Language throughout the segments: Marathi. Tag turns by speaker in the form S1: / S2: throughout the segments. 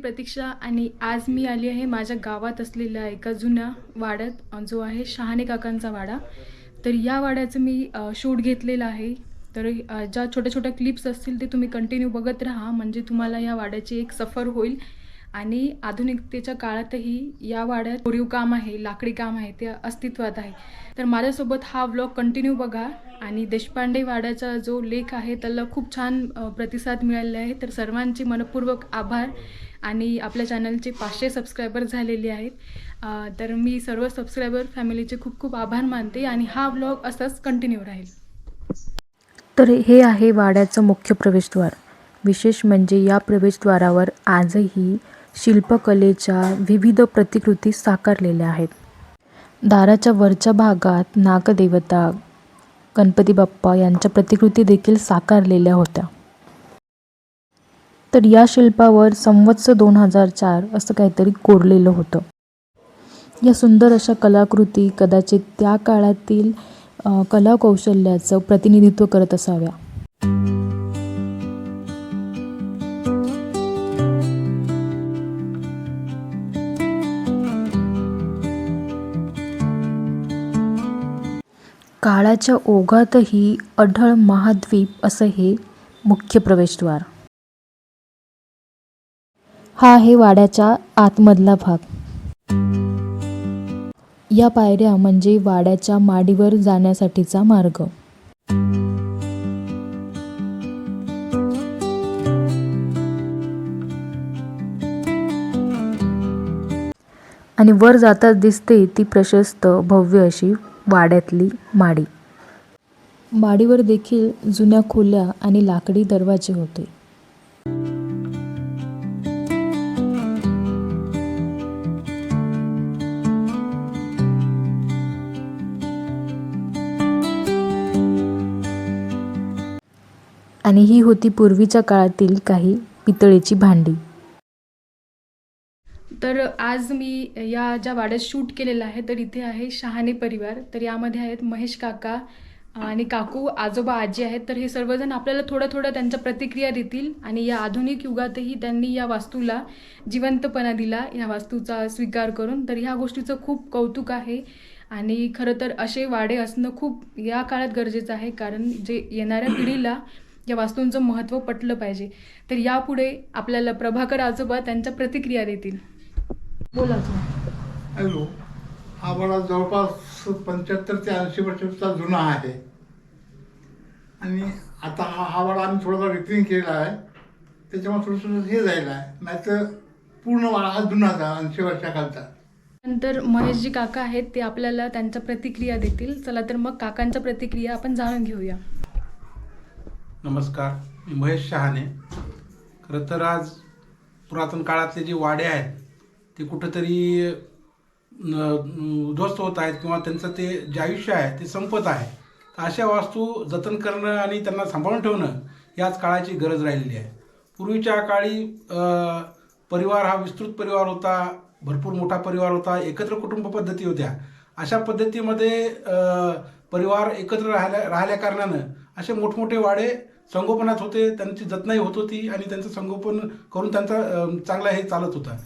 S1: प्रतीक्षा आणि आज मी आली आहे माझ्या गावात असलेल्या एका जुन्या वाड्यात जो आहे शहाणे काकांचा वाडा. तर या वाड्याचं मी शूट घेतलेलं आहे. तर ज्या छोट्या छोट्या क्लिप्स असतील ते तुम्ही कंटिन्यू बघत राहा, म्हणजे तुम्हाला या वाड्याची एक सफर होईल. आणि आधुनिकतेच्या काळातही या वाड्यात कोरीव काम आहे, लाकडी काम आहे, ते अस्तित्वात आहे. तर माझ्यासोबत हा व्लॉग कंटिन्यू बघा. आणि देशपांडे वाड्याचा जो लेख आहे त्याला खूप छान प्रतिसाद मिळालेला आहे. तर सर्वांचे मनपूर्वक आभार. आणि आपल्या चॅनलचे 500 सबस्क्रायबर झालेले आहेत. तर मी सर्व सबस्क्रायबर फॅमिलीचे खूप खूप आभार मानते आणि हा व्लॉग असाच कंटिन्यू राहील.
S2: तर हे आहे वाड्याचं मुख्य प्रवेशद्वार. विशेष म्हणजे या प्रवेशद्वारावर आजही शिल्पकलेच्या विविध प्रतिकृती साकारलेल्या आहेत. दाराच्या वरच्या भागात नागदेवता, गणपती बाप्पा यांच्या प्रतिकृती देखील साकारलेल्या होत्या. तर या शिल्पावर संवत्सर 2004 असं काहीतरी कोरलेलं होतं. या सुंदर अशा कलाकृती कदाचित त्या काळातील कलाकौशल्याचं प्रतिनिधित्व करत असाव्या. काळाच्या ओघातही अढळ महाद्वीप असं हे मुख्य प्रवेशद्वार. हा आहे वाड्याच्या आतमधला भाग. या पायऱ्या म्हणजे वाड्याच्या माडीवर जाण्यासाठीचा मार्ग. आणि वर जाताच दिसते ती प्रशस्त भव्य अशी वाड्यातली माडी. माडीवर देखील जुन्या खोल्या आणि लाकडी दरवाजे होते. आणि ही होती पूर्वीच्या काळातील काही पितळेची भांडी.
S1: तर आज मी या ज्या वाड्यात शूट केलेलं आहे तर इथे आहे शहाणे परिवार. तर यामध्ये आहेत महेश काका आणि काकू, आजोबा, आजी आहेत. तर हे सर्वजण आपल्याला थोडं थोडं त्यांच्या प्रतिक्रिया देतील. आणि या आधुनिक युगातही त्यांनी या वास्तूला जिवंतपणा दिला, या वास्तूचा स्वीकार करून. तर ह्या गोष्टीचं खूप कौतुक आहे. आणि खरं तर असे वाडे असणं खूप या काळात गरजेचं आहे, कारण जे येणाऱ्या पिढीला या वास्तूंचं महत्त्व पटलं पाहिजे. तर यापुढे आपल्याला प्रभाकर आजोबा त्यांच्या प्रतिक्रिया देतील. बोला तुम्ही.
S3: हॅलो. हा वाडा जवळपास 75 ते 80 वर्षाचा जुना आहे. आणि आता हा वाडा आम्ही थोडासा रिपेअरिंग केलेला आहे, त्याच्यामुळे थोडंसं हे जायला आहे. नाहीतर पूर्ण वाडा हा जुनाच आहे, 80 वर्षाखालचा.
S1: नंतर महेशजी काका आहेत, ते आपल्याला त्यांच्या प्रतिक्रिया देतील. चला तर मग काकांच्या प्रतिक्रिया आपण जाणून घेऊया.
S4: नमस्कार, मी महेश शहाणे. खरं तर आज पुरातन काळातले जे वाडे आहेत ते कुठंतरी उद्ध्वस्त होत आहेत किंवा त्यांचं ते जे आयुष्य आहे ते संपत आहे. तर अशा वास्तू जतन करणं आणि त्यांना सांभाळून ठेवणं याच काळाची गरज राहिलेली आहे. पूर्वीच्या काळी परिवार हा विस्तृत परिवार होता, भरपूर मोठा परिवार होता, एकत्र कुटुंब पद्धती होत्या. अशा पद्धतीमध्ये परिवार एकत्र राहिल्या कारणानं असे मोठमोठे वाडे संगोपनात होते, त्यांची जतनाई होत होती आणि त्यांचं संगोपन करून त्यांचा चांगला हे चालत होता.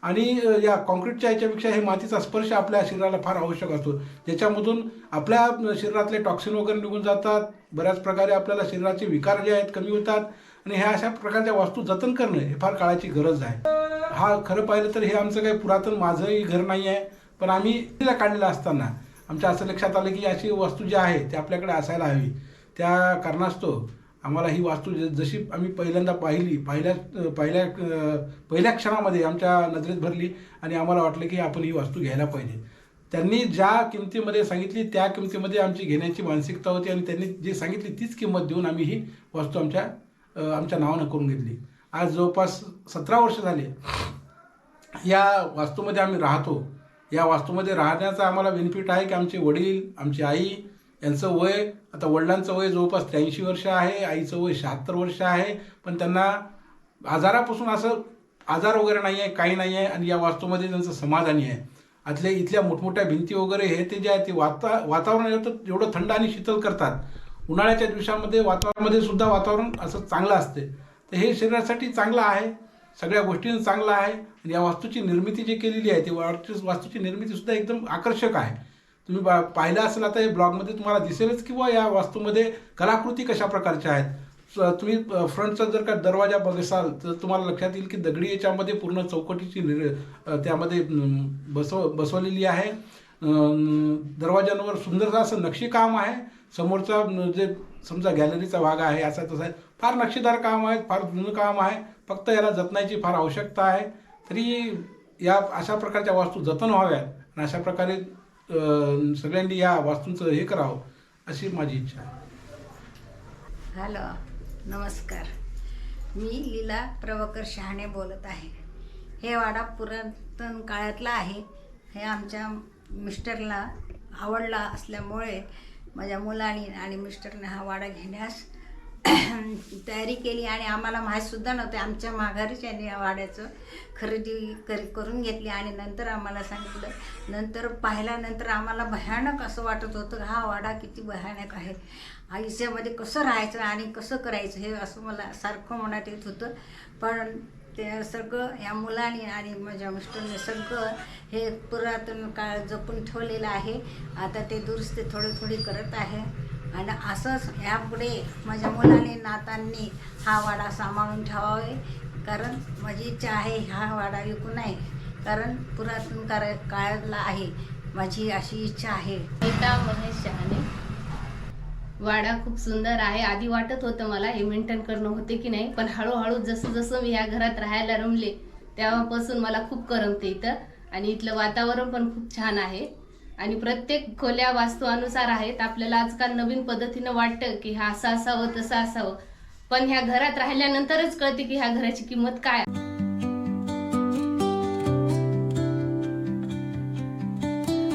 S4: आणि या कॉन्क्रीटच्या ह्याच्यापेक्षा हे मातीचा स्पर्श आपल्या शरीराला फार आवश्यक असतो, ज्याच्यामधून आपल्या शरीरातले टॉक्सिन वगैरे निघून जातात. बऱ्याच प्रकारे आपल्याला शरीराचे विकार जे आहेत कमी होतात. आणि ह्या अशा प्रकारच्या वास्तू जतन करणं हे फार काळाची गरज आहे. हा खरं पाहिलं तर हे आमचं काही पुरातन माझंही घर नाही आहे, पण आम्ही तिला काढलेलं असताना आमच्या असं लक्षात आलं की अशी वस्तू जी आहे ती आपल्याकडे असायला हवी. त्या कारणास्तव आम्हाला ही वास्तू जशी आम्ही पहिल्यांदा पहिल्या क्षणामध्ये आमच्या नजरेत भरली आणि आम्हाला वाटलं की आपण ही वास्तू घ्यायला पाहिजे. त्यांनी ज्या किमतीमध्ये सांगितली त्या किमतीमध्ये आमची घेण्याची मानसिकता होती आणि त्यांनी जे सांगितली तीच किंमत देऊन आम्ही ही वास्तू आमच्या नावानं करून घेतली. आज जवळपास 17 वर्ष झाले या वास्तूमध्ये आम्ही राहतो. या वास्तूमध्ये राहण्याचा आम्हाला बेनिफिट आहे की आमचे वडील, आमची आई यांचं वय, आता वडिलांचं वय जवळपास 83 वर्ष आहे, आईचं वय 76 वर्ष आहे, पण त्यांना आजारापासून असं आजार वगैरे नाही आहे, काही नाही आहे. आणि या वास्तूमध्ये त्यांचं समाधानी आहे. इथल्या मोठमोठ्या भिंती वगैरे हे ते जे आहे ते वातावरण एवढं थंड आणि शीतल करतात. उन्हाळ्याच्या दिवसामध्ये वातावरणामध्ये सुद्धा वातावरण असं चांगलं असते. तर हे शरीरासाठी चांगलं आहे. सगळ्या गोष्टींचं चांगलं आहे आणि या वास्तूची निर्मिती जी केलेली आहे ती वास्तूची निर्मितीसुद्धा एकदम आकर्षक आहे. तुम्ही पाहिलं असेल आता हे ब्लॉगमध्ये तुम्हाला दिसेलच की बुवा या वास्तूमध्ये कलाकृती कशा प्रकारच्या आहेत. तुम्ही फ्रंटचा जर का दरवाजा बघसाल तर तुम्हाला लक्षात येईल की दगडी याच्यामध्ये पूर्ण चौकटीची त्यामध्ये बसवलेली आहे. दरवाजांवर सुंदरसं असं नक्षीकाम आहे. समोरचा जे समजा गॅलरीचा भाग आहे असा तसा आहे. फार नक्षीदार काम आहे, फार जुनं काम आहे. फक्त याला जतनाची फार आवश्यकता आहे. तरी या अशा प्रकारच्या वास्तू जतन व्हाव्यात आणि अशा प्रकारे सगळ्यांनी या वास्तूंचं हे करावं अशी माझी इच्छा आहे.
S5: हॅलो, नमस्कार. मी लीला प्रभाकर शहाणे बोलत आहे. हे वाडा पुरातन काळातला आहे. हे आमच्या मिस्टरला आवडला असल्यामुळे माझ्या मुलांनी आणि मिस्टरने हा वाडा घेण्यास तयारी केली आणि आम्हाला माहीतसुद्धा नव्हते. आमच्या माघारीच यांनी या वाड्याचं खरेदी करून घेतली आणि नंतर आम्हाला सांगितलं. नंतर पाहिल्यानंतर आम्हाला भयानक असं वाटत होतं, हा वाडा किती भयानक आहे, आयुष्यामध्ये कसं राहायचं आणि कसं करायचं हे असं मला सारखं मनात येत होतं. पण ते सगळं या मुलांनी आणि माझ्या मिस्टरने सगळं हे पुरातन काळ जपून ठेवलेलं आहे. आता ते दुरुस्ती थोडी करत आहे आणि असंच यापुढे माझ्या मुलाने नातांनी हा वाडा सांभाळून ठेवावे. कारण माझी इच्छा आहे हा वाडा विकू नये, कारण पुरातन काळातला आहे. माझी अशी इच्छा आहे.
S6: नीता महेश शहाणे. वाडा खूप सुंदर आहे. आधी वाटत होतं मला हे मेंटेन करणं होते की नाही, पण हळूहळू जसं मी या घरात राहायला रमले तेव्हापासून मला खूप करमते इथं. आणि इथलं वातावरण पण खूप छान आहे आणि प्रत्येक खोल्या वास्तूनुसार आहेत. आपल्याला आजकाल नवीन पद्धतीनं वाटतं की हा असं असावं तसं असावं, पण ह्या घरात राहिल्यानंतरच कळते की ह्या घराची किंमत काय.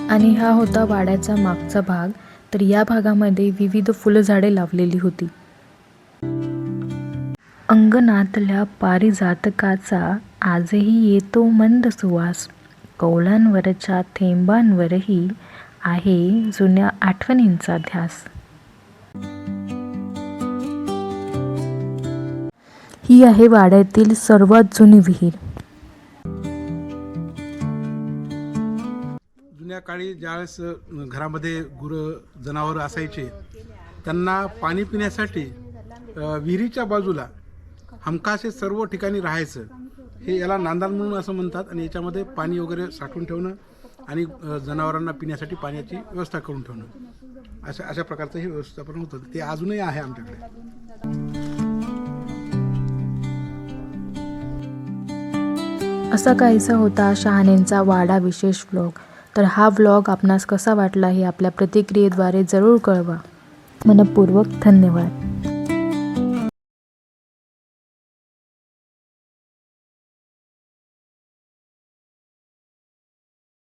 S2: आणि हा होता वाड्याचा मागचा भाग. तर या भागामध्ये विविध फुलझाडे लावलेली होती. अंगणातल्या पारिजातकाचा आजही येतो मंद सुवास, कौलांवरच्या थेंबांवरही आहे जुन्या आठवणींचा ध्यास. ही आहे वाड्यातील सर्वात जुनी विहीर.
S4: जुन्या काळी ज्यावेळेस घरामध्ये गुरं जनावरं असायचे त्यांना पाणी पिण्यासाठी विहिरीच्या बाजूला हमखास हे सर्व ठिकाणी राहायचं. हे याला नांदाल म्हणून असं म्हणतात आणि याच्यामध्ये पाणी वगैरे साठवून ठेवणं आणि जनावरांना पिण्यासाठी पाण्याची व्यवस्था करून ठेवणं अशा प्रकारचं हे व्यवस्थापन होतं. ते अजूनही आहे आमच्याकडे.
S2: असा काहीसा होता शहाणेंचा वाडा विशेष व्लॉग. तर हा व्लॉग आपणास कसा वाटला हे आपल्या प्रतिक्रियेद्वारे जरूर कळवा. मनपूर्वक धन्यवाद.